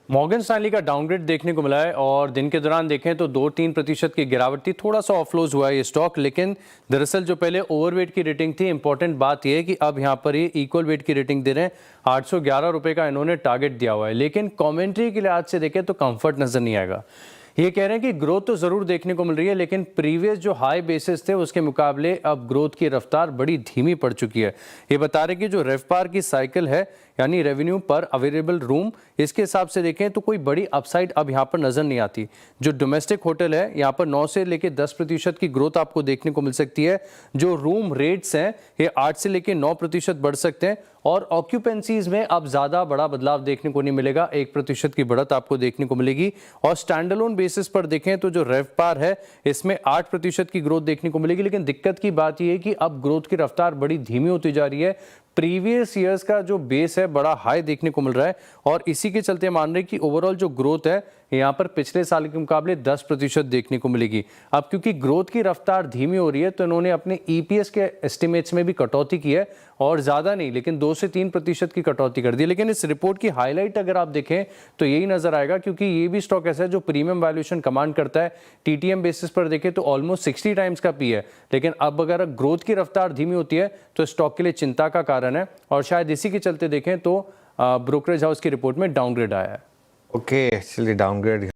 Morgan Stanley का downgrade देखने को मिला है और दिन के दौरान देखें तो 2-3% की गिरावट थी। थोड़ा सा ऑफलोज हुआ है ये स्टॉक, लेकिन दरअसल जो पहले ओवरवेट की रेटिंग थी, इंपॉर्टेंट बात यह है कि अब यहाँ पर ये इक्वल वेट की रेटिंग दे रहे हैं। 811 रुपये का इन्होंने टारगेट दिया हुआ है, लेकिन कॉमेंट्री के लिहाज से देखें तो कंफर्ट नजर नहीं आएगा। ये कह रहे हैं कि ग्रोथ तो जरूर देखने को मिल रही है, लेकिन प्रीवियस जो हाई बेसिस थे उसके मुकाबले अब ग्रोथ की रफ्तार बड़ी धीमी पड़ चुकी है। ये बता रहे कि जो रेवपार की साइकिल है, यानी रेवेन्यू पर अवेलेबल रूम, इसके हिसाब से देखें तो कोई बड़ी अपसाइड अब यहाँ पर नजर नहीं आती। जो डोमेस्टिक होटल है, यहाँ पर 9 से लेकर 10% की ग्रोथ आपको देखने को मिल सकती है। जो रूम रेट्स हैं ये 8 से लेकर 9% बढ़ सकते हैं और ऑक्यूपेंसीज में अब ज्यादा बड़ा बदलाव देखने को नहीं मिलेगा। 1% की बढ़त आपको देखने को मिलेगी। और स्टैंडअलोन बेसिस पर देखें तो जो रेवपार है इसमें 8% की ग्रोथ देखने को मिलेगी, लेकिन दिक्कत की बात यह है कि अब ग्रोथ की रफ्तार बड़ी धीमी होती जा रही है। प्रीवियस ईयर्स का जो बेस है बड़ा हाई देखने को मिल रहा है और इसी के चलते मान रहे कि ओवरऑल जो ग्रोथ है यहाँ पर पिछले साल के मुकाबले 10% देखने को मिलेगी। अब क्योंकि ग्रोथ की रफ्तार धीमी हो रही है तो इन्होंने अपने ईपीएस के एस्टिमेट्स में भी कटौती की है, और ज्यादा नहीं लेकिन 2 से 3% की कटौती कर दी। लेकिन इस रिपोर्ट की हाईलाइट अगर आप देखें तो यही नजर आएगा, क्योंकि ये भी स्टॉक ऐसा है जो प्रीमियम वैल्यूएशन कमांड करता है। टीटीएम बेसिस पर देखें तो ऑलमोस्ट 60 टाइम्स का पी है, लेकिन अब अगर ग्रोथ की रफ्तार धीमी होती है तो स्टॉक के लिए चिंता का कारण है और शायद इसी के चलते देखें तो ब्रोकरेज हाउस की रिपोर्ट में डाउनग्रेड आया है। ओके, चलिए डाउनग्रेड